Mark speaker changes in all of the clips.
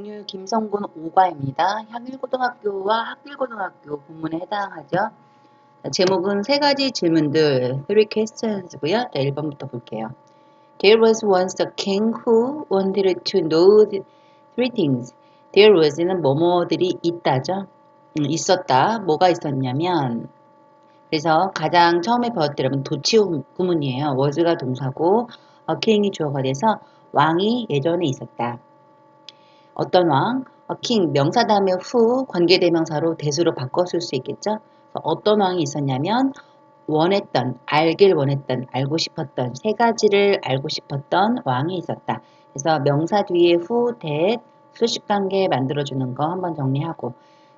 Speaker 1: 오늘 김성군 5과입니다. 향일고등학교와 학길고등학교 본문에 해당하죠. 제목은 세 가지 질문들, three questions고요. 자, 1번부터 볼게요. There was once a king who wanted to know three things. There was는 뭐뭐들이 있다죠. 있었다. 뭐가 있었냐면 그래서 가장 처음에 배웠더라면 도치 구문이에요. was가 동사고 king이 주어가 돼서 왕이 예전에 있었다. 어떤 왕, king 명사 다음에 who 관계대명사로 대수로 바꿨을 수 있겠죠. 어떤 왕이 있었냐면 원했던, 알길 원했던, 알고 싶었던 세 가지를 알고 싶었던 왕이 있었다. 그래서 명사 뒤에 who, that, 수식관계 만들어주는 거 한번 정리하고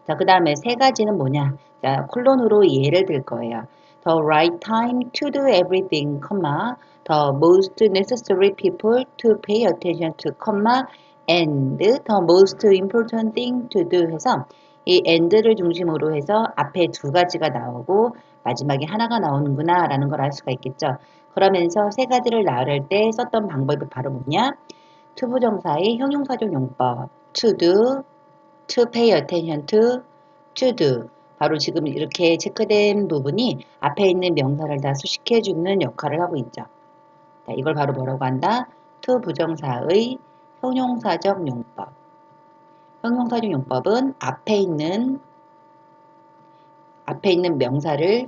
Speaker 1: 자, 그 다음에 세 가지는 뭐냐? 자, 콜론으로 예를 들 거예요. The right time to do everything, the most necessary people to pay attention to, and the most important thing to do 해서 이 and를 중심으로 해서 앞에 두 가지가 나오고 마지막에 하나가 나오는구나 라는 걸 알 수가 있겠죠. 그러면서 세 가지를 나열할 때 썼던 방법이 바로 뭐냐? 투부정사의 형용사적 용법 to do, to pay attention to do 바로 지금 이렇게 체크된 부분이 앞에 있는 명사를 다 수식해주는 역할을 하고 있죠. 자, 이걸 바로 뭐라고 한다? to 부정사의 형용사적 용법. 형용사적 용법은 앞에 있는 명사를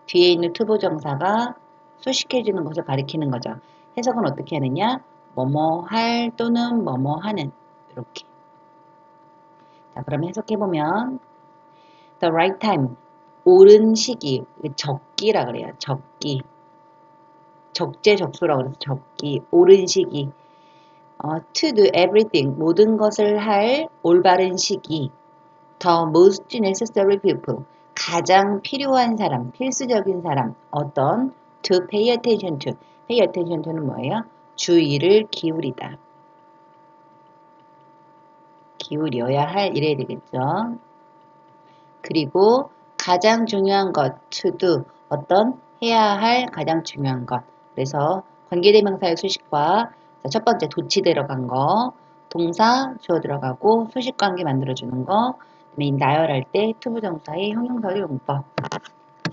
Speaker 1: 뒤에 있는 to 부정사가 수식해주는 것을 가리키는 거죠. 해석은 어떻게 하느냐? 뭐뭐 할 또는 뭐뭐 하는 이렇게. 자, 그럼 해석해보면 the right time 옳은 시기 적기라 그래요. 적기 적재적소라고 그래서 적기 옳은 시기 to do everything 모든 것을 할 올바른 시기 the most necessary people 가장 필요한 사람 필수적인 사람 어떤 to pay attention to는 뭐예요? 주의를 기울이다 기울여야 할 이래야 되겠죠. 그리고 가장 중요한 것 to do 어떤 해야 할 가장 중요한 것 그래서 관계대명사의 수식과 첫 번째 도치 들어간 거 동사 주어 들어가고 수식관계 만들어주는 거 그다음에 나열할 때 투부정사의 형용사의 용법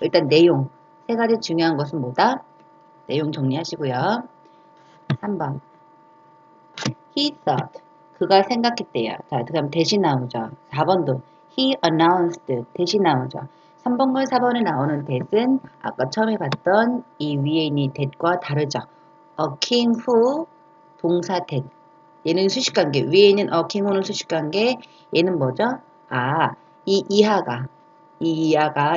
Speaker 1: 일단 내용 세 가지 중요한 것은 뭐다? 내용 정리하시고요. 3번 He thought 그가 생각했대요. 자, 그 다음 대신 나오죠. 4번도 He announced 대신 나오죠. 3번과 4번에 나오는 that은 아까 처음에 봤던 이 위에 있는 that과 다르죠. A king who 동사 that 얘는 수식관계 위에 있는 a king who는 수식관계 얘는 뭐죠? 아, 이 이하가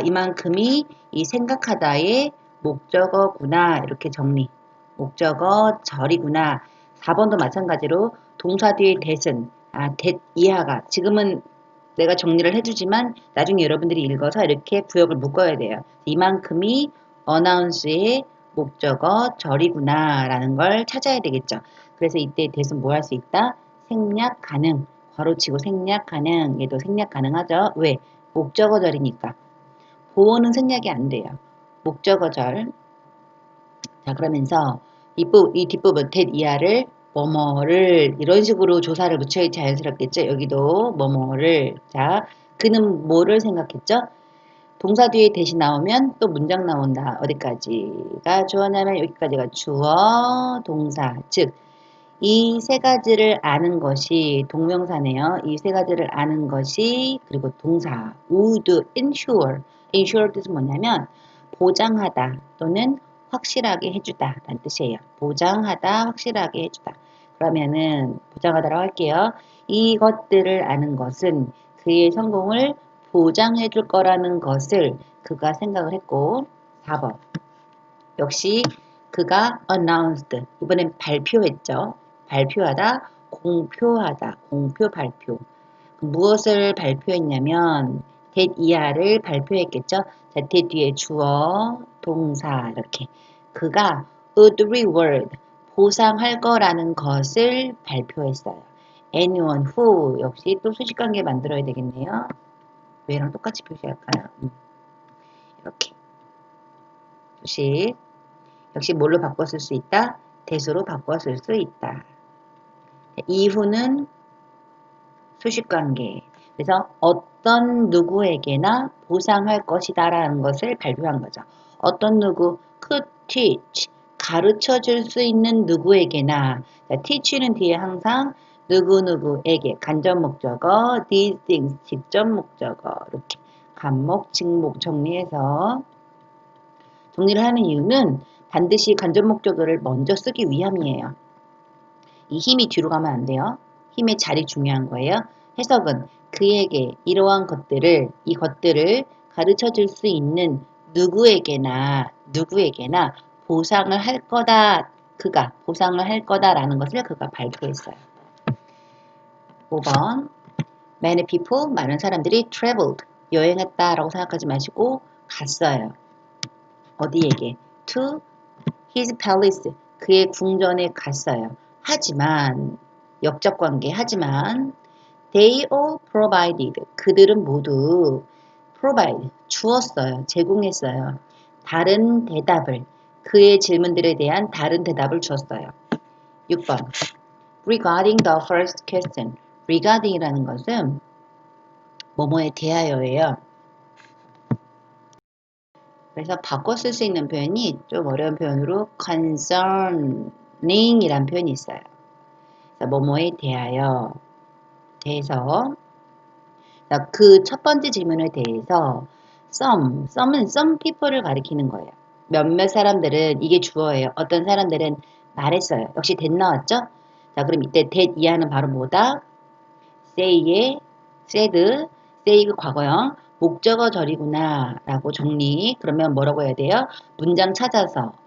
Speaker 1: 이만큼이 이 생각하다의 목적어구나 이렇게 정리 목적어 절이구나 4번도 마찬가지로 동사 뒤에 that은 that 이하가 지금은 내가 정리를 해주지만 나중에 여러분들이 읽어서 이렇게 구역을 묶어야 돼요. 이만큼이 announce의 목적어 절이구나 라는 걸 찾아야 되겠죠. 그래서 이때 that은 뭐 할 수 있다? 생략 가능 괄호치고 생략 가능 얘도 생략 가능하죠. 왜? 목적어절이니까 보어는 생략이 안 돼요. 목적어절 자 그러면서 이 뒷부분 that 이하를 뭐뭐를 이런 식으로 조사를 붙여야 자연스럽겠죠. 여기도 뭐뭐를 자 그는 뭐를 생각했죠? 동사 뒤에 대신 나오면 또 문장 나온다. 어디까지가 주어냐면 여기까지가 주어 동사 즉 이 세 가지를 아는 것이 동명사네요. 이 세 가지를 아는 것이 그리고 동사 would ensure 뜻은 뭐냐면 보장하다 또는 확실하게 해주다 라는 뜻이에요. 보장하다 확실하게 해주다. 그러면은 보장하다라고 할게요. 이것들을 아는 것은 그의 성공을 보장해 줄 거라는 것을 그가 생각을 했고 4번 역시 그가 announced 이번엔 발표했죠. 발표하다, 공표하다, 공표 발표. 무엇을 발표했냐면 that 이하를 발표했겠죠. 자, that 뒤에 주어, 동사 이렇게 그가 would reward 보상할 거라는 것을 발표했어요. anyone who 역시 또 수식관계 만들어야 되겠네요. 얘랑 똑같이 표시할까요? 이렇게 수식 역시 뭘로 바꿔 쓸 수 있다? that으로 바꿔 쓸 수 있다. 이후는 수식관계. 그래서 어떤 누구에게나 보상할 것이다 라는 것을 발표한 거죠. 어떤 누구, could teach, 가르쳐 줄 수 있는 누구에게나. 자, teach는 뒤에 항상 누구누구에게 간접 목적어, these things 직접 목적어 이렇게 간목, 직목 정리해서 정리를 하는 이유는 반드시 간접 목적어를 먼저 쓰기 위함이에요. 이 힘이 뒤로 가면 안 돼요. 힘의 자리 중요한 거예요. 해석은 그에게 이러한 것들을 이 것들을 가르쳐 줄 수 있는 누구에게나 보상을 할 거다. 그가 보상을 할 거다라는 것을 그가 발표했어요. 5번 Many people, 많은 사람들이 traveled, 여행했다라고 생각하지 마시고 갔어요. 어디에게? To his palace, 그의 궁전에 갔어요. 하지만 역적관계 하지만 they all provided, 그들은 모두 provide, 주었어요. 제공했어요. 다른 대답을, 그의 질문들에 대한 다른 대답을 주었어요. 6번 regarding the first question, regarding이라는 것은 뭐뭐에 대하여예요. 그래서 바꿔 쓸 수 있는 표현이 좀 어려운 표현으로 concerning 이란 표현이 있어요. 뭐뭐에 대하여 대해서 그 첫 번째 질문에 대해서 some은 some people을 가리키는 거예요. 몇몇 사람들은 이게 주어예요. 어떤 사람들은 말했어요. 역시 that 나왔죠? 자, 그럼 이때 that 이하는 바로 뭐다? say의 said, say 과거형 목적어 절이구나 라고 정리. 그러면 뭐라고 해야 돼요? 문장을 찾아서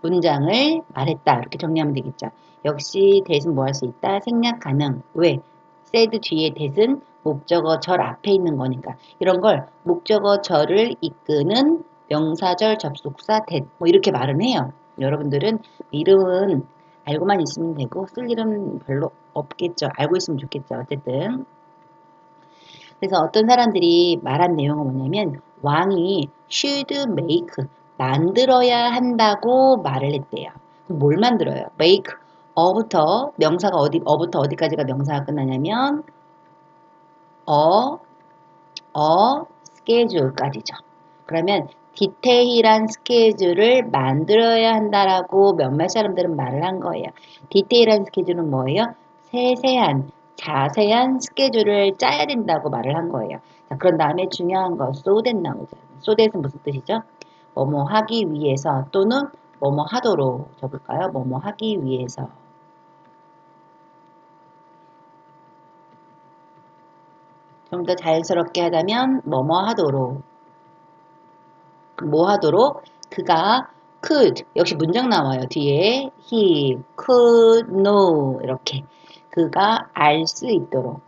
Speaker 1: 문장을 말했다 이렇게 정리하면 되겠죠. 역시 that은 뭐 할 수 있다? 생략 가능. 왜? said 뒤에 that은 목적어 절 앞에 있는 거니까 이런 걸 목적어 절을 이끄는 명사절 접속사 that 뭐 이렇게 말은 해요. 여러분들은 이름은 알고만 있으면 되고 쓸 일은 별로 없겠죠. 알고 있으면 좋겠죠. 어쨌든 그래서 어떤 사람들이 말한 내용은 뭐냐면 왕이 should make, 만들어야 한다고 말을 했대요. 그럼 뭘 만들어요? make, 어부터 명사가 어부터 어디까지가 명사가 끝나냐면 schedule까지죠. 그러면 디테일한 스케줄을 만들어야 한다라고 몇몇 사람들은 말을 한 거예요. 디테일한 스케줄은 뭐예요? 세세한, 자세한 스케줄을 짜야 된다고 말을 한 거예요. 자, 그런 다음에 중요한 거 so that 나오죠. so that은 무슨 뜻이죠? 뭐뭐 하기 위해서 또는 뭐뭐 하도록 적을까요? 뭐뭐 하기 위해서. 좀 더 자연스럽게 하자면 뭐뭐 하도록. 뭐 하도록? 그가 could, 역시 문장 나와요. 뒤에 he could know 이렇게 그가 알 수 있도록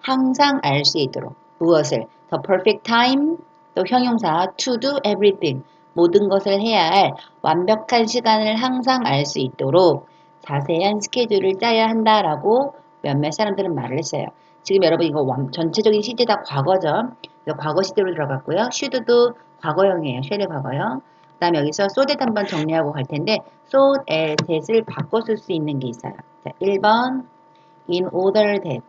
Speaker 1: 항상 알 수 있도록 무엇을? The perfect time, 또 형용사 to do everything, 모든 것을 해야 할 완벽한 시간을 항상 알 수 있도록 자세한 스케줄을 짜야 한다라고 몇몇 사람들은 말을 했어요. 지금 여러분 이거 전체적인 시제 다 과거죠. 그래서 과거 시제로 들어갔고요. should도 과거형이에요. shall의 과거형. 그 다음에 여기서 so that 한번 정리하고 갈 텐데 so that을 바꿔 쓸 수 있는 게 있어요. 자, 1번 in order that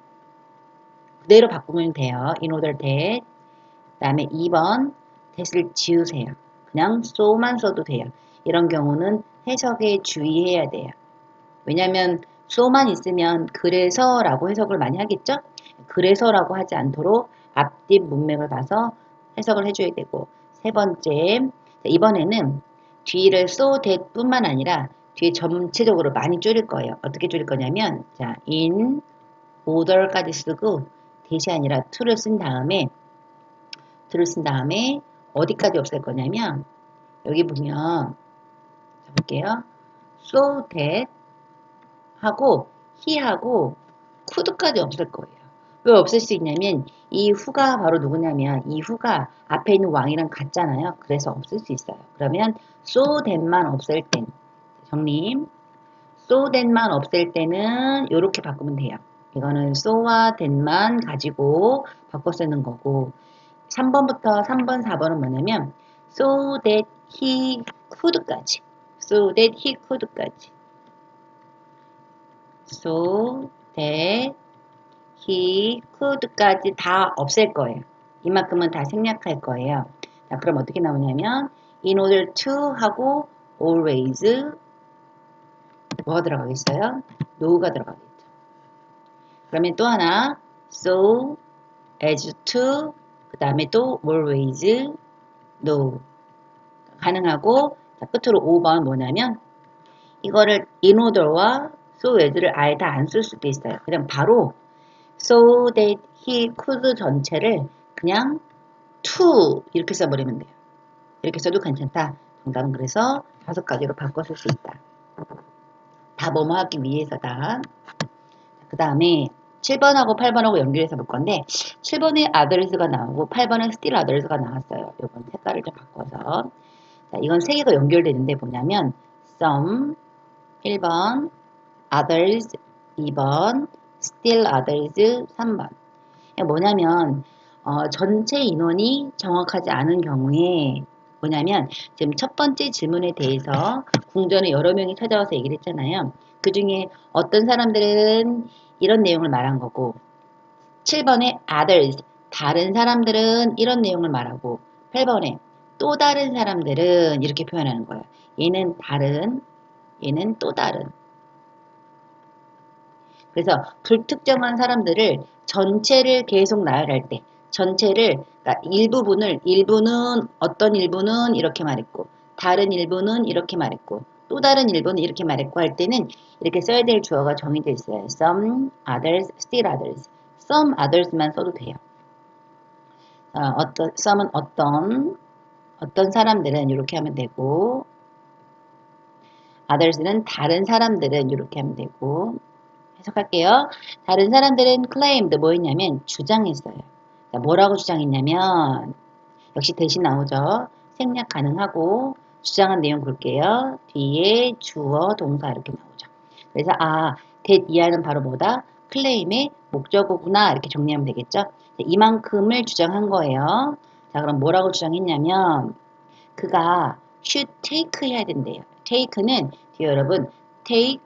Speaker 1: 그대로 바꾸면 돼요. in order that. 그 다음에 2번 that을 지우세요. 그냥 so만 써도 돼요. 이런 경우는 해석에 주의해야 돼요. 왜냐하면 so만 있으면 그래서라고 해석을 많이 하겠죠? 그래서라고 하지 않도록 앞뒤 문맥을 봐서 해석을 해줘야 되고 세 번째, 이번에는 뒤를 so that 뿐만 아니라 뒤에 전체적으로 많이 줄일 거예요. 어떻게 줄일 거냐면 자, in order까지 쓰고 that이 아니라 to를 쓴 다음에 어디까지 없앨 거냐면 여기 보면 볼게요. so that 하고 he하고 could까지 없앨 거예요. 왜 없앨 수 있냐면 이 후가 바로 누구냐면 이 후가 앞에 있는 왕이랑 같잖아요. 그래서 없앨 수 있어요. 그러면 so that만 없앨 땐 정리 so that만 없앨 때는 이렇게 바꾸면 돼요. 이거는 so와 that만 가지고 바꿔 쓰는 거고 3번부터 3번, 4번은 뭐냐면 so that he could까지 so that he could까지 다 없앨 거예요. 이만큼은 다 생략할 거예요. 자, 그럼 어떻게 나오냐면 in order to 하고 always 뭐가 들어가겠어요? no가 들어가겠죠. 그러면 또 하나 so as to 그 다음에 또 always no 가능하고 자, 끝으로 5번 뭐냐면 이거를 in order와 so as를 아예 다 안 쓸 수도 있어요. 그냥 바로 so that he could 전체를 그냥 to 이렇게 써버리면 돼요. 이렇게 써도 괜찮다. 정답은 그래서 5가지로 바꿔 쓸 수 있다. 다 뭐뭐 하기 위해서다. 그 다음에 7번하고 8번하고 연결해서 볼 건데 7번에 others가 나오고 8번은 still others가 나왔어요. 이번 색깔을 좀 바꿔서 자, 이건 세 개가 연결되는데 뭐냐면 some 1번 others 2번 still others 3번 뭐냐면 전체 인원이 정확하지 않은 경우에 뭐냐면 지금 첫 번째 질문에 대해서 궁전에 여러 명이 찾아와서 얘기를 했잖아요. 그 중에 어떤 사람들은 이런 내용을 말한 거고 7번에 others 다른 사람들은 이런 내용을 말하고 8번에 또 다른 사람들은 이렇게 표현하는 거예요. 얘는 다른 얘는 또 다른 그래서 불특정한 사람들을 전체를 계속 나열할 때 전체를 그러니까 일부는 어떤 일부는 이렇게 말했고 다른 일부는 이렇게 말했고 또 다른 일부는 이렇게 말했고 할 때는 이렇게 써야 될 주어가 정해져 있어요. Some others, still others. Some others만 써도 돼요. some은 어떤 사람들은 이렇게 하면 되고 others는 다른 사람들은 이렇게 하면 되고 해석할게요. 다른 사람들은 claimed 뭐 했냐면 주장했어요. 자, 뭐라고 주장했냐면 역시 대신 나오죠. 생략 가능하고 주장한 내용 볼게요. 뒤에 주어 동사 이렇게 나오죠. 그래서 that 이하는 바로 뭐다? 클레임의 목적어구나 이렇게 정리하면 되겠죠. 이만큼을 주장한 거예요. 자 그럼 뭐라고 주장했냐면 그가 should take 해야 된대요. take는 뒤에 여러분 take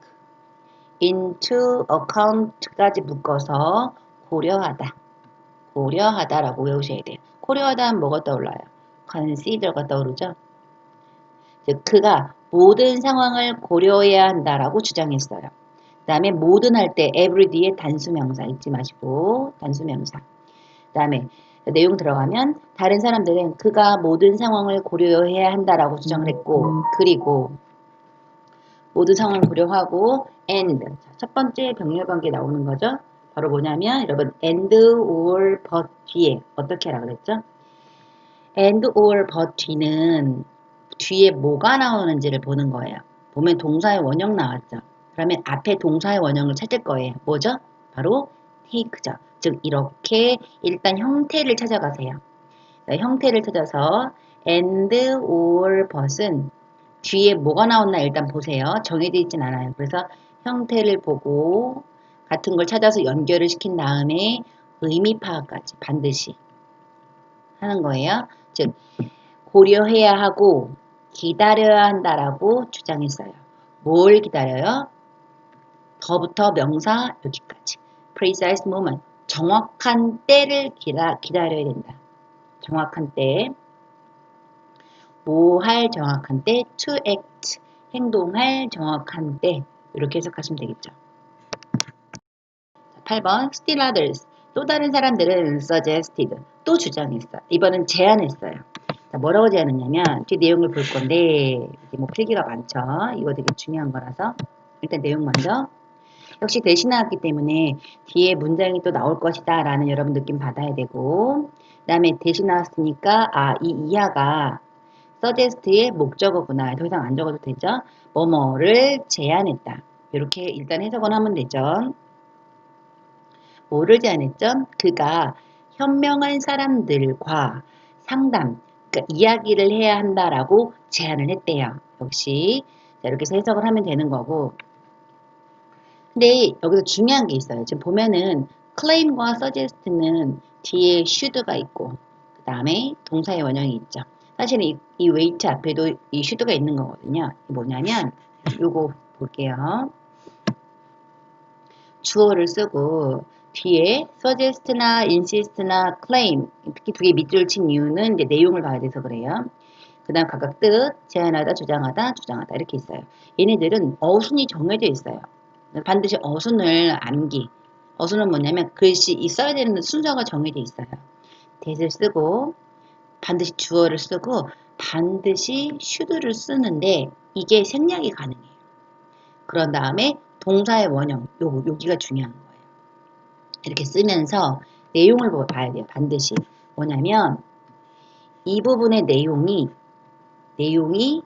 Speaker 1: into account까지 묶어서 고려하다라고 외우셔야 돼요. 고려하다 하면 뭐가 떠올라요? consider가 떠오르죠? 즉 그가 모든 상황을 고려해야 한다라고 주장했어요. 그 다음에 모든 할 때 every 뒤에 단수명사 잊지 마시고 단수명사 그 다음에 내용 들어가면 다른 사람들은 그가 모든 상황을 고려해야 한다라고 주장을 했고 그리고 모든 상황을 고려하고 and 첫 번째 병렬관계 나오는 거죠. 바로 뭐냐면 여러분 and or but 뒤에 어떻게 하라 그랬죠? and or but 뒤는 뒤에 뭐가 나오는지를 보는 거예요. 보면 동사의 원형 나왔죠. 그러면 앞에 동사의 원형을 찾을 거예요. 뭐죠? 바로 take죠. 즉 이렇게 일단 형태를 찾아가세요. 형태를 찾아서 and or but은 뒤에 뭐가 나왔나 일단 보세요. 정해져 있진 않아요. 그래서 형태를 보고 같은 걸 찾아서 연결을 시킨 다음에 의미 파악까지 반드시 하는 거예요. 즉 고려해야 하고 기다려야 한다라고 주장했어요. 뭘 기다려요? 더부터 명사 여기까지. precise moment. 정확한 때를 기다려야 된다. 정확한 때. 뭐 할 정확한 때, to act, 행동할 정확한 때 이렇게 해석하시면 되겠죠. 8번 still others, 또 다른 사람들은 suggested, 또 주장했어요. 이번엔 제안했어요. 자, 뭐라고 제안했냐면 뒤 내용을 볼 건데 이제 뭐 필기가 많죠. 이거 되게 중요한 거라서 일단 내용 먼저 역시 대신 나왔기 때문에 뒤에 문장이 또 나올 것이다 라는 여러분 느낌 받아야 되고 그 다음에 대신 나왔으니까 이 이하가 suggest의 목적어구나. 더 이상 안 적어도 되죠. 뭐뭐를 제안했다. 이렇게 일단 해석은 하면 되죠. 뭐를 제안했죠? 그가 현명한 사람들과 상담, 그러니까 이야기를 해야 한다라고 제안을 했대요. 역시 자, 이렇게 해서 해석을 하면 되는 거고 근데 여기서 중요한 게 있어요. 지금 보면은 claim과 suggest는 뒤에 should가 있고 그 다음에 동사의 원형이 있죠. 사실은 이 wait 앞에도 이 should가 있는 거거든요. 뭐냐면 요거 볼게요. 주어를 쓰고 뒤에 suggest나 insist나 claim 특히 두 개 밑줄을 친 이유는 이제 내용을 봐야 돼서 그래요. 그 다음 각각 뜻, 제안하다, 주장하다, 주장하다 이렇게 있어요. 얘네들은 어순이 정해져 있어요. 반드시 어순을 암기. 어순은 뭐냐면 글씨 이 써야 되는 순서가 정해져 있어요. that을 쓰고 반드시 주어를 쓰고 반드시 should를 쓰는데 이게 생략이 가능해요. 그런 다음에 동사의 원형, 여기가 중요한 거예요. 이렇게 쓰면서 내용을 봐야 돼요. 반드시. 뭐냐면 이 부분의 내용이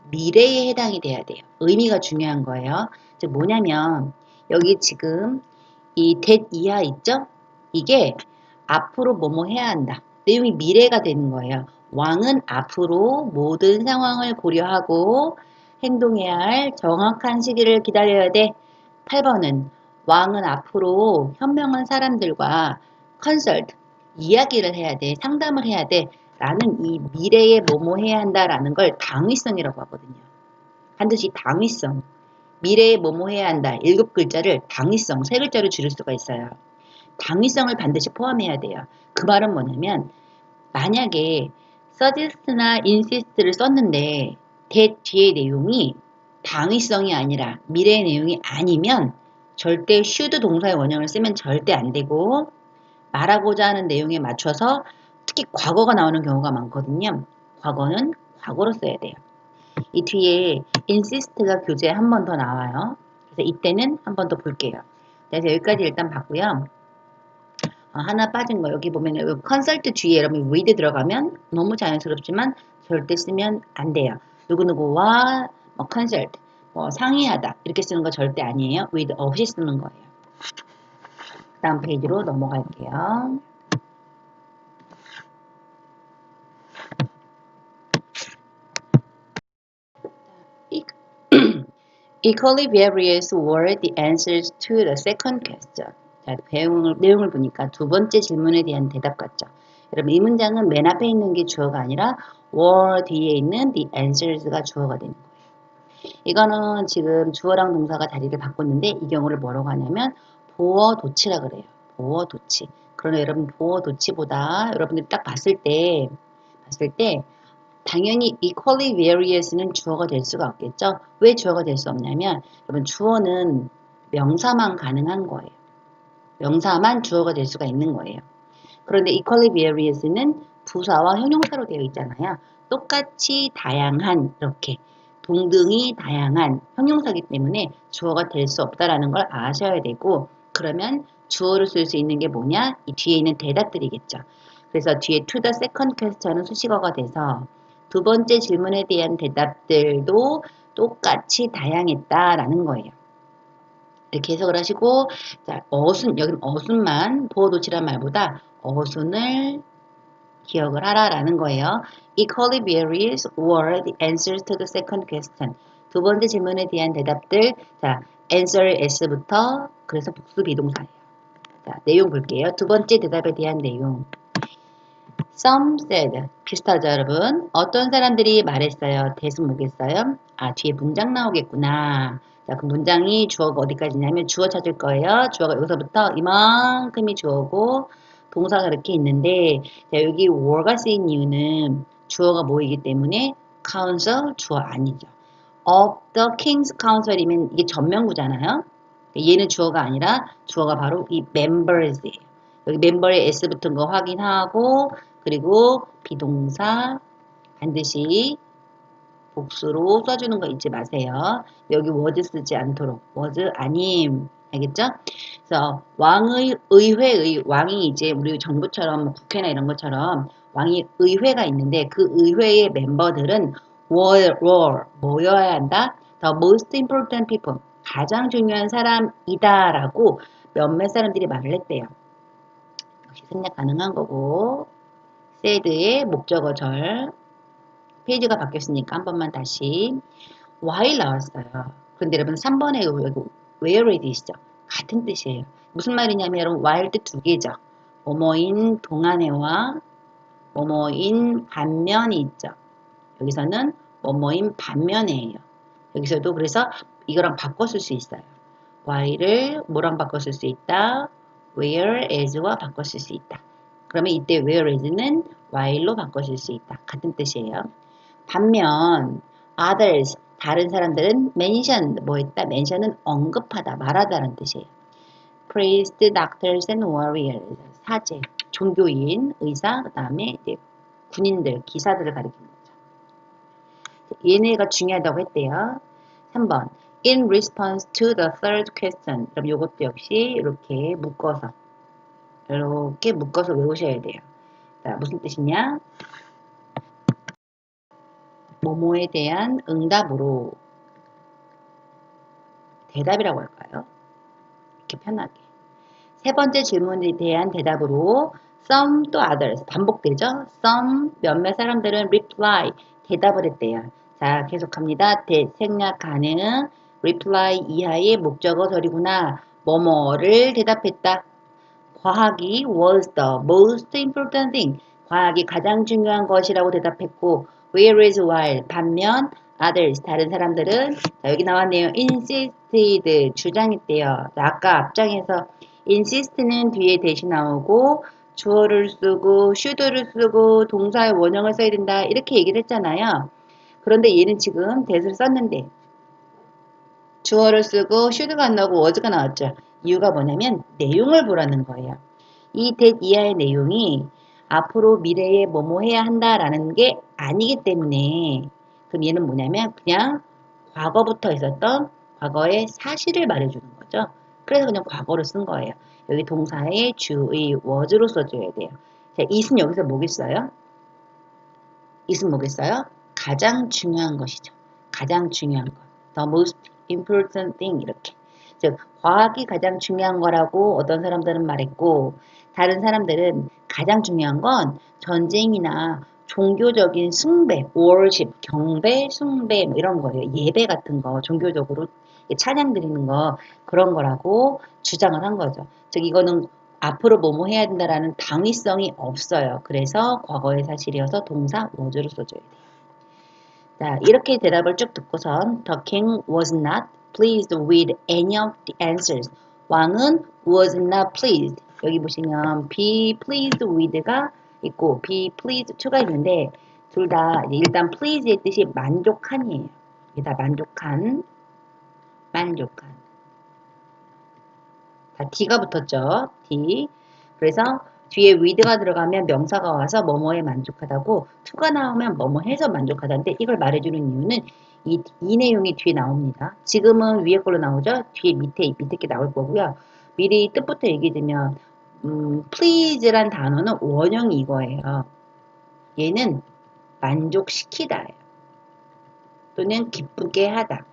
Speaker 1: 미래에 해당이 돼야 돼요. 의미가 중요한 거예요. 즉 뭐냐면 여기 지금 이 that 이하 있죠? 이게 앞으로 뭐뭐 해야 한다. 내용이 미래가 되는 거예요. 왕은 앞으로 모든 상황을 고려하고 행동해야 할 정확한 시기를 기다려야 돼. 8번은 왕은 앞으로 현명한 사람들과 컨설트, 이야기를 해야 돼. 상담을 해야 돼. 라는 이 미래에 뭐뭐 해야 한다라는 걸 당위성이라고 하거든요. 반드시 당위성. 미래에 뭐뭐 해야 한다. 7글자를 당위성, 3글자로 줄일 수가 있어요. 당위성을 반드시 포함해야 돼요. 그 말은 뭐냐면 만약에 suggest나 insist를 썼는데 that 뒤의 내용이 당위성이 아니라 미래의 내용이 아니면 절대 should 동사의 원형을 쓰면 절대 안 되고 말하고자 하는 내용에 맞춰서 특히 과거가 나오는 경우가 많거든요. 과거는 과거로 써야 돼요. 이 뒤에 insist가 교재에 한 번 더 나와요. 그래서 이때는 한 번 더 볼게요. 그래서 여기까지 일단 봤고요. 하나 빠진 거 여기 보면 여기 컨설트 뒤에 여러분 with 들어가면 너무 자연스럽지만 절대 쓰면 안 돼요. 누구누구와 뭐 컨설트 뭐 상의하다 이렇게 쓰는 거 절대 아니에요. with 없이 쓰는 거예요. 다음 페이지로 넘어갈게요. Equally various were the answers to the second question. 자, 내용을 보니까 두 번째 질문에 대한 대답 같죠. 여러분 이 문장은 맨 앞에 있는 게 주어가 아니라 were 뒤에 있는 the answers가 주어가 되는 거예요. 이거는 지금 주어랑 동사가 자리를 바꿨는데 이 경우를 뭐라고 하냐면 보어 도치라 그래요. 보어 도치. 그러나 여러분 보어 도치보다 여러분들이 딱 봤을 때 당연히 equally various는 주어가 될 수가 없겠죠. 왜 주어가 될 수 없냐면 여러분 주어는 명사만 가능한 거예요. 명사만 주어가 될 수가 있는 거예요. 그런데 equally various는 부사와 형용사로 되어 있잖아요. 똑같이 다양한 이렇게 동등히 다양한 형용사이기 때문에 주어가 될 수 없다라는 걸 아셔야 되고 그러면 주어를 쓸 수 있는 게 뭐냐? 이 뒤에 있는 대답들이겠죠. 그래서 뒤에 to the second question은 수식어가 돼서 두 번째 질문에 대한 대답들도 똑같이 다양했다라는 거예요. 이렇게 해석을 하시고 자, 여기는 어순만 보어도치란 말보다 어순을 기억을 하라라는 거예요. Equally various were the answers to the second question. 두 번째 질문에 대한 대답들. 자, answer s부터 그래서 복수 비동사예요. 자, 내용 볼게요. 두 번째 대답에 대한 내용. Some said. 비슷하죠, 여러분? 어떤 사람들이 말했어요? 대수 뭐겠어요? 뒤에 문장 나오겠구나. 자, 그 문장이 주어가 어디까지냐면 주어 찾을 거예요. 주어가 여기서부터 이만큼이 주어고 동사가 이렇게 있는데 자, 여기 were가 쓰인 이유는 주어가 뭐이기 때문에 council 주어 아니죠. of the king's council이면 이게 전명구잖아요. 얘는 주어가 아니라 주어가 바로 이 members예요. 여기 멤버에 s 붙은 거 확인하고 그리고 비동사 반드시 복수로 써주는 거 잊지 마세요. 여기 was 쓰지 않도록 was 아님 알겠죠? 그래서 왕이 이제 우리 정부처럼 국회나 이런 것처럼 왕이 의회가 있는데 그 의회의 멤버들은 were 뭐여야 한다? The most important people 가장 중요한 사람이다라고 몇몇 사람들이 말을 했대요. 역시 생략 가능한 거고 said의 목적어절 페이지가 바뀌었으니까 한 번만 다시 while 나왔어요. 그런데 여러분 3번에 여기 where에 있죠. 같은 뜻이에요. 무슨 말이냐면 여러분 while 뜻 두 개죠. 뭐뭐인 동안에와 뭐뭐인 반면이 있죠. 여기서는 뭐뭐인 반면에예요. 여기서도 그래서 이거랑 바꿔 쓸 수 있어요. while을 뭐랑 바꿔 쓸 수 있다? whereas와 바꿔 쓸 수 있다. 그러면 이때 whereas는 while로 바꿔 쓸 수 있다. 같은 뜻이에요. 반면 others, 다른 사람들은 mention, 뭐 했다? mention은 언급하다, 말하다라는 뜻이에요. priest, doctors and warriors, 사제, 종교인, 의사, 그 다음에 이제 군인들, 기사들을 가리키는 거죠. 얘네가 중요하다고 했대요. 3번. In response to the third question. 그럼 이것도 역시 이렇게 묶어서 외우셔야 돼요. 자, 무슨 뜻이냐? 뭐뭐에 대한 응답으로 대답이라고 할까요? 이렇게 편하게. 세 번째 질문에 대한 대답으로 some 또 others 반복되죠? some 몇몇 사람들은 reply 대답을 했대요. 자, 계속합니다. 생략 가능 reply 이하의 목적어 절이구나. 뭐뭐를 대답했다. 과학이 was the most important thing. 과학이 가장 중요한 것이라고 대답했고 whereas while 반면 others 다른 사람들은 자, 여기 나왔네요. insisted 주장했대요. 아까 앞장에서 insist는 뒤에 대신 나오고 주어를 쓰고 should를 쓰고 동사의 원형을 써야 된다 이렇게 얘기를 했잖아요. 그런데 얘는 지금 that을 썼는데 주어를 쓰고 should가 안 나오고 was가 나왔죠. 이유가 뭐냐면 내용을 보라는 거예요. 이 that 이하의 내용이 앞으로 미래에 뭐뭐 해야 한다라는 게 아니기 때문에 그럼 얘는 뭐냐면 그냥 과거부터 있었던 과거의 사실을 말해주는 거죠. 그래서 그냥 과거를 쓴 거예요. 여기 동사의 주의 was로 써줘야 돼요. 자, it은 여기서 뭐겠어요? it은 뭐겠어요? 가장 중요한 것이죠. 가장 중요한 것. The most important thing 이렇게. 즉 과학이 가장 중요한 거라고 어떤 사람들은 말했고 다른 사람들은 가장 중요한 건 전쟁이나 종교적인 숭배, worship, 경배, 숭배 뭐 이런 거예요. 예배 같은 거 종교적으로 찬양 드리는 거 그런 거라고 주장을 한 거죠. 즉 이거는 앞으로 뭐뭐 해야 된다라는 당위성이 없어요. 그래서 과거의 사실이어서 동사 was로 써줘야 돼요. 자, 이렇게 대답을 쭉 듣고선 The king was not pleased with any of the answers. 왕은 was not pleased. 여기 보시면 be pleased with가 있고 be pleased to가 있는데 둘 다 일단 please의 뜻이 만족한이에요. 이게 다 만족한. 자, D가 붙었죠. D. 그래서 뒤에 with가 들어가면 명사가 와서 뭐뭐에 만족하다고 to가 나오면 뭐뭐 해서 만족하다인데 이걸 말해주는 이유는 이 내용이 뒤에 나옵니다. 지금은 위에 걸로 나오죠. 뒤에 밑에 게 나올 거고요. 미리 뜻부터 얘기해주면 please란 단어는 원형이 이거예요. 얘는 만족시키다예요. 또는 기쁘게 하다.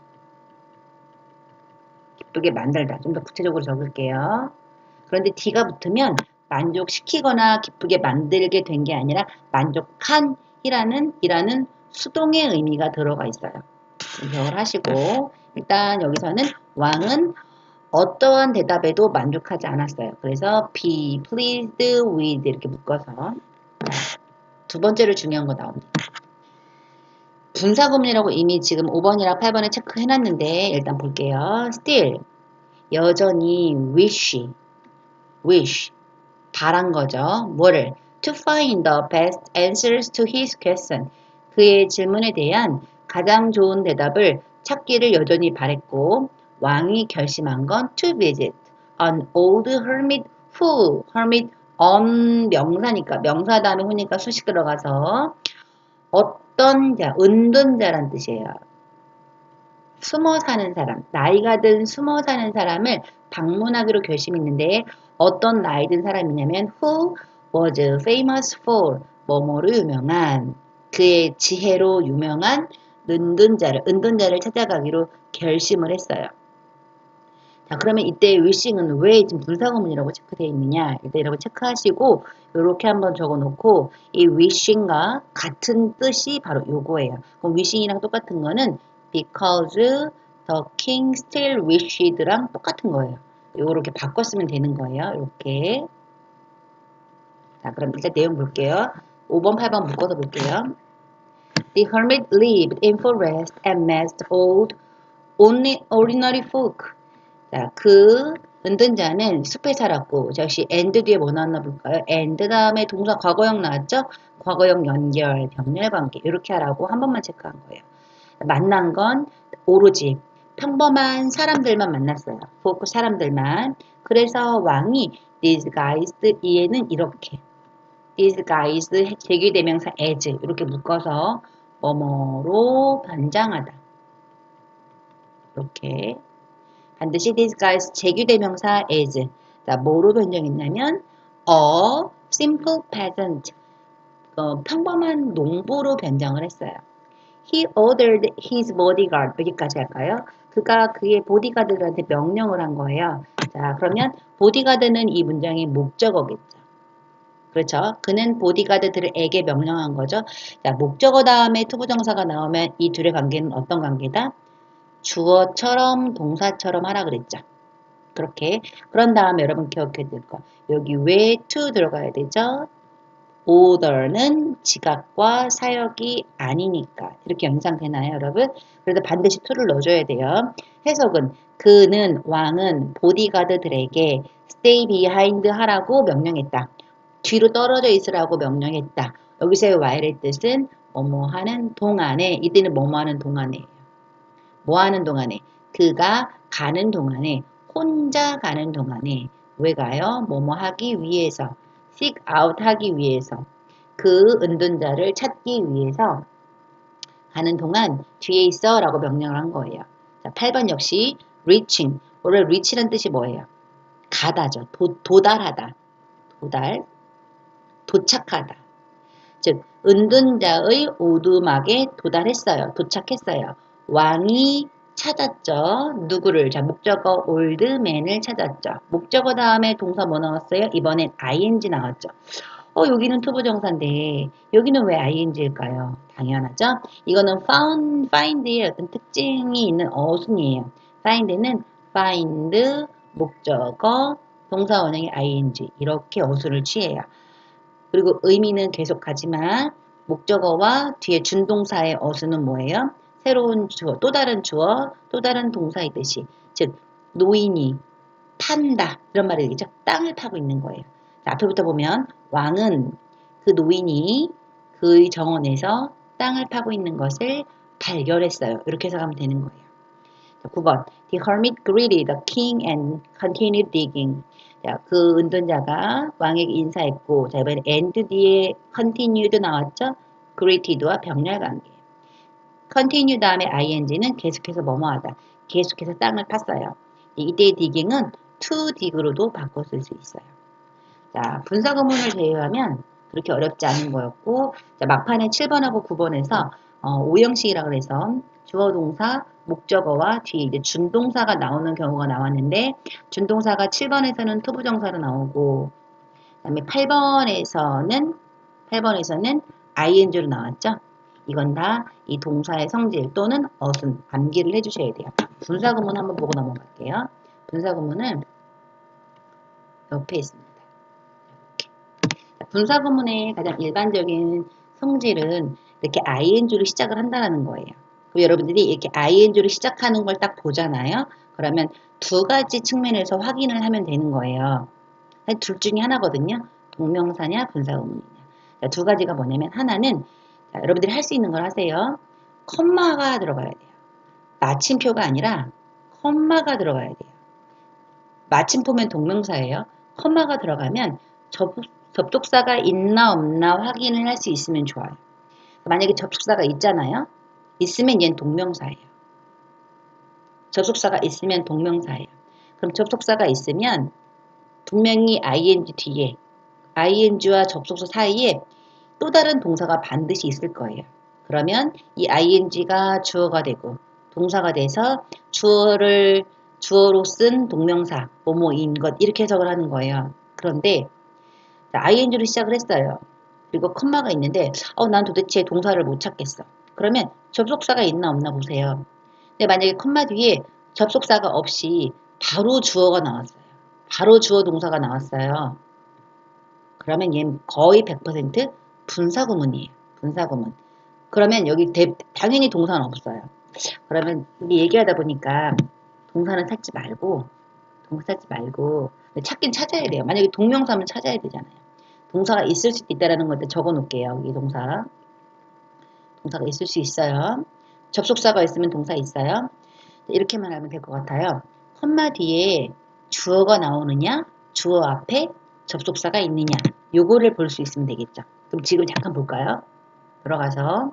Speaker 1: 기쁘게 만들다. 좀 더 구체적으로 적을게요. 그런데 D가 붙으면 만족시키거나 기쁘게 만들게 된 게 아니라 만족한 이라는 수동의 의미가 들어가 있어요. 기억을 하시고 일단 여기서는 왕은 어떠한 대답에도 만족하지 않았어요. 그래서 be pleased with 이렇게 묶어서 두 번째로 중요한 거 나옵니다. 분사구문이라고 이미 지금 5번이랑 8번에 체크해놨는데 일단 볼게요. still 여전히 wish 바란 거죠. 뭐를? To find the best answers to his question. 그의 질문에 대한 가장 좋은 대답을 찾기를 여전히 바랬고 왕이 결심한 건 to visit an old hermit who hermit on 명사니까 명사 다음에 who니까 수식 들어가서 어떤 자, 은둔자란 뜻이에요. 숨어 사는 사람, 나이가 든 숨어 사는 사람을 방문하기로 결심했는데 어떤 나이 든 사람이냐면 who was famous for 뭐뭐로 유명한 그의 지혜로 유명한 은둔자를 찾아가기로 결심을 했어요. 자, 그러면 이때 wishing은 왜 지금 분사구문이라고 체크되어 있느냐 일단 이렇게 체크하시고 이렇게 한번 적어놓고 이 wishing과 같은 뜻이 바로 요거예요. 그럼 wishing이랑 똑같은 거는 because the king still wished랑 똑같은 거예요. 요렇게 바꿨으면 되는 거예요. 이렇게. 자, 그럼 일단 내용 볼게요. 5번, 8번 묶어서 볼게요. The hermit lived in forest and met old, only ordinary folk. 자, 그 은둔자는 숲에 살았고, 자, 역시 and 뒤에 뭐 나왔나 볼까요? and 다음에 동사 과거형 나왔죠? 과거형 연결, 병렬관계 이렇게 하라고 한 번만 체크한 거예요. 만난 건 오로지 평범한 사람들만 만났어요. 그 사람들만. 그래서 왕이 these guys 이에는 이렇게 these guys 제기대명사 as 이렇게 묶어서 뭐뭐로 변장하다. 이렇게 반드시 these guys 제규대명사 as 자, 뭐로 변경했냐면 a simple peasant 평범한 농부로 변경을 했어요. He ordered his bodyguard 여기까지 할까요? 그가 그의 보디가드들한테 명령을 한 거예요. 자, 그러면 보디가드는 이 문장의 목적어겠죠. 그렇죠? 그는 보디가드들에게 명령한 거죠. 자, 목적어 다음에 투부정사가 나오면 이 둘의 관계는 어떤 관계다? 주어처럼 동사처럼 하라 그랬죠. 그렇게 그런 다음에 여러분 기억해야 될 거. 여기 왜 to 들어가야 되죠? order는 지각과 사역이 아니니까 이렇게 연상되나요 여러분? 그래서 반드시 to를 넣어줘야 돼요. 해석은 그는 왕은 보디가드들에게 stay behind 하라고 명령했다. 뒤로 떨어져 있으라고 명령했다. 여기서의 while의 뜻은 뭐뭐 하는 동안에 이때는 뭐뭐 하는 동안에 뭐 하는 동안에 그가 가는 동안에 혼자 가는 동안에 왜 가요? 뭐뭐 하기 위해서 seek out 하기 위해서 그 은둔자를 찾기 위해서 가는 동안 뒤에 있어 라고 명령을 한 거예요. 자, 8번 역시 reaching 원래 reach라는 뜻이 뭐예요? 가다죠. 도달하다. 도착하다. 즉 은둔자의 오두막에 도달했어요. 도착했어요. 왕이 찾았죠. 누구를? 자, 목적어 올드맨을 찾았죠. 목적어 다음에 동사 뭐 나왔어요? 이번엔 ing 나왔죠. 여기는 투부정사인데 여기는 왜 ing일까요? 당연하죠. 이거는 find의 어떤 특징이 있는 어순이에요. find는 find, 목적어, 동사 원형의 ing 이렇게 어순을 취해요. 그리고 의미는 계속 가지만 목적어와 뒤에 준동사의 어수는 뭐예요? 새로운 주어, 또 다른 주어, 또 다른 동사이듯이 즉 노인이 판다 이런 말이 되겠죠? 땅을 파고 있는 거예요. 자, 앞에부터 보면 왕은 그 노인이 그의 정원에서 땅을 파고 있는 것을 발견했어요. 이렇게 해석하면 되는 거예요. 자, 9번 The hermit greeted the king and continued digging. 자, 그 은둔자가 왕에게 인사했고 자, 이번에 and 뒤에 continued 나왔죠? greeted와 병렬 관계. continue 다음에 ing는 계속해서 뭐뭐하다. 계속해서 땅을 팠어요. 이때의 digging은 to dig으로도 바꿔 쓸 수 있어요. 자, 분사구문을 제외하면 그렇게 어렵지 않은 거였고 자, 막판에 7번하고 9번에서 오형식이라고 해서 주어 동사, 목적어와 뒤에 이제 준동사가 나오는 경우가 나왔는데 준동사가 7번에서는 투부정사로 나오고 그다음에 8번에서는 ing로 나왔죠. 이건 다 이 동사의 성질 또는 어순, 암기를 해주셔야 돼요. 분사구문 한번 보고 넘어갈게요. 분사구문은 옆에 있습니다. 분사구문의 가장 일반적인 성질은 이렇게 ing로 시작을 한다는 거예요. 그럼 여러분들이 이렇게 ing로 시작하는 걸 딱 보잖아요. 그러면 두 가지 측면에서 확인을 하면 되는 거예요. 둘 중에 하나거든요. 동명사냐 분사구문이냐. 자, 두 가지가 뭐냐면 하나는 자, 여러분들이 할 수 있는 걸 하세요. 컴마가 들어가야 돼요. 마침표가 아니라 컴마가 들어가야 돼요. 마침표면 동명사예요. 컴마가 들어가면 접속사가 있나 없나 확인을 할 수 있으면 좋아요. 만약에 접속사가 있잖아요. 있으면 얘는 동명사예요. 접속사가 있으면 동명사예요. 그럼 접속사가 있으면 분명히 ing 뒤에 ing와 접속사 사이에 또 다른 동사가 반드시 있을 거예요. 그러면 이 ing가 주어가 되고 동사가 돼서 주어로 쓴 동명사 뭐뭐인 것 이렇게 해석을 하는 거예요. 그런데 ing로 시작을 했어요. 그리고 컴마가 있는데 난 도대체 동사를 못 찾겠어. 그러면 접속사가 있나 없나 보세요. 근데 만약에 컴마 뒤에 접속사가 없이 바로 주어가 나왔어요. 바로 주어 동사가 나왔어요. 그러면 얘는 거의 100% 분사구문이에요. 분사구문. 그러면 여기 당연히 동사는 없어요. 그러면 우리 얘기하다 보니까 동사는 찾지 말고 동사 찾지 말고 찾긴 찾아야 돼요. 만약에 동명사면 찾아야 되잖아요. 동사가 있을 수도 있다라는 건데 적어 놓을게요. 이 동사가 있을 수 있어요. 접속사가 있으면 동사 있어요. 이렇게만 하면 될 것 같아요. 컴마 뒤에 주어가 나오느냐, 주어 앞에 접속사가 있느냐, 요거를 볼 수 있으면 되겠죠. 그럼 지금 잠깐 볼까요? 들어가서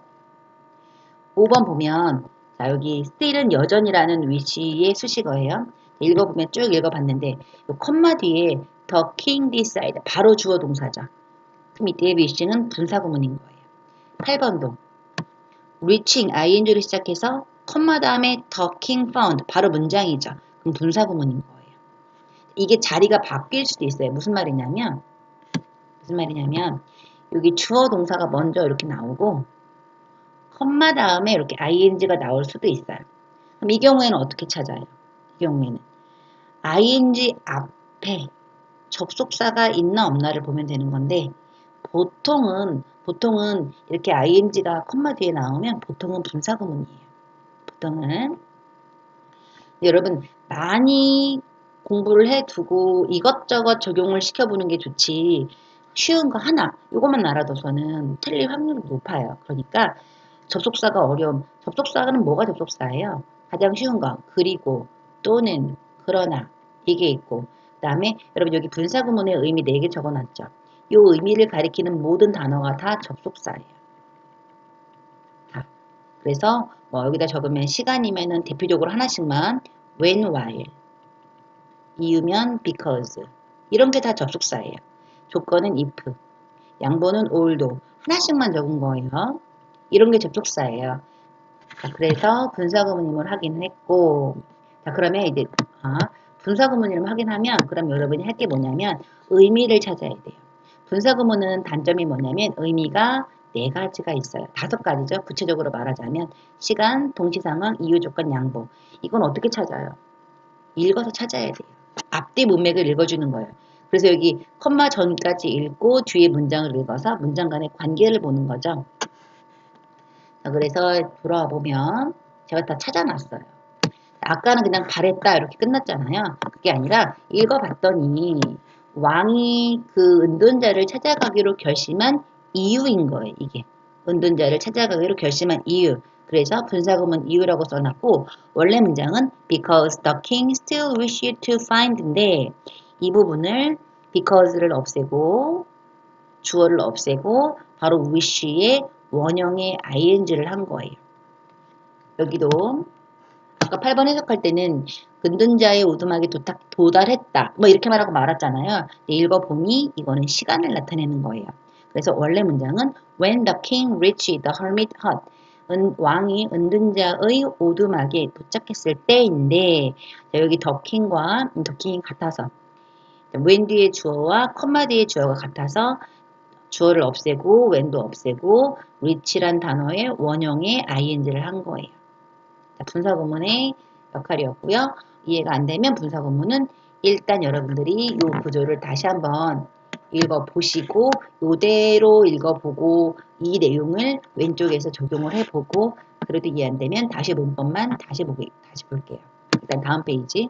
Speaker 1: 5번 보면 자 여기 still은 여전이라는 위치의 수식어예요. 읽어보면 쭉 읽어봤는데 요 컴마 뒤에 the king decide 바로 주어 동사죠. 그럼 이때의 wish는 분사구문인 거예요. 8번도 reaching ing를 시작해서 컴마 다음에 the king found 바로 문장이죠. 그럼 분사구문인 거예요. 이게 자리가 바뀔 수도 있어요. 무슨 말이냐면 여기 주어 동사가 먼저 이렇게 나오고 컴마 다음에 이렇게 ing가 나올 수도 있어요. 그럼 이 경우에는 어떻게 찾아요? 이 경우에는 ing 앞에 접속사가 있나 없나를 보면 되는 건데 보통은 이렇게 ing가 컴마 뒤에 나오면 보통은 분사구문이에요. 보통은 여러분 많이 공부를 해두고 이것저것 적용을 시켜보는 게 좋지 쉬운 거 하나 이것만 알아둬서는 틀릴 확률이 높아요. 그러니까 접속사가 어려움. 접속사는 뭐가 접속사예요? 가장 쉬운 거 그리고 또는 그러나 이게 있고 그 다음에 여러분 여기 분사구문의 의미 4개 적어놨죠. 이 의미를 가리키는 모든 단어가 다 접속사예요. 다. 그래서 뭐 여기다 적으면 시간이면은 대표적으로 하나씩만 when, while 이유면 because 이런 게 다 접속사예요. 조건은 if 양보는 although 하나씩만 적은 거예요. 이런 게 접속사예요. 자, 그래서 분사구문임을 확인했고 자 그러면 이제 분사구문임을 확인하면 그럼 여러분이 할 게 뭐냐면 의미를 찾아야 돼요. 분사구문은 단점이 뭐냐면 의미가 4가지가 있어요. 5가지죠. 구체적으로 말하자면 시간, 동시상황, 이유조건, 양보. 이건 어떻게 찾아요? 읽어서 찾아야 돼요. 앞뒤 문맥을 읽어주는 거예요. 그래서 여기 컴마 전까지 읽고 뒤에 문장을 읽어서 문장 간의 관계를 보는 거죠. 자, 그래서 돌아와 보면 제가 다 찾아놨어요. 아까는 그냥 바랬다 이렇게 끝났잖아요. 그게 아니라 읽어봤더니 왕이 그 은둔자를 찾아가기로 결심한 이유인 거예요. 이게 은둔자를 찾아가기로 결심한 이유. 그래서 분사구문 이유라고 써놨고 원래 문장은 because the king still wish you to find인데 이 부분을 because를 없애고 주어를 없애고 바로 wish의 원형의 ing를 한 거예요. 여기도 아까 8번 해석할 때는 근둔자의 오두막에 도달했다. 뭐 이렇게 말하고 말았잖아요. 읽어보니 이거는 시간을 나타내는 거예요. 그래서 원래 문장은 When the king reached the hermit hut. 왕이 은둔자의 오두막에 도착했을 때인데 여기 the king이 같아서 when 뒤의 주어와 컴마 뒤의 주어가 같아서 주어를 없애고 when도 없애고 reach란 단어의 원형의 ing를 한 거예요. 분사구문의 역할이었고요. 이해가 안 되면 분사구문은 일단 여러분들이 이 구조를 다시 한번 읽어보시고 이대로 읽어보고 이 내용을 왼쪽에서 적용을 해보고 그래도 이해 안 되면 다시 문법만 다시 볼게요. 일단 다음 페이지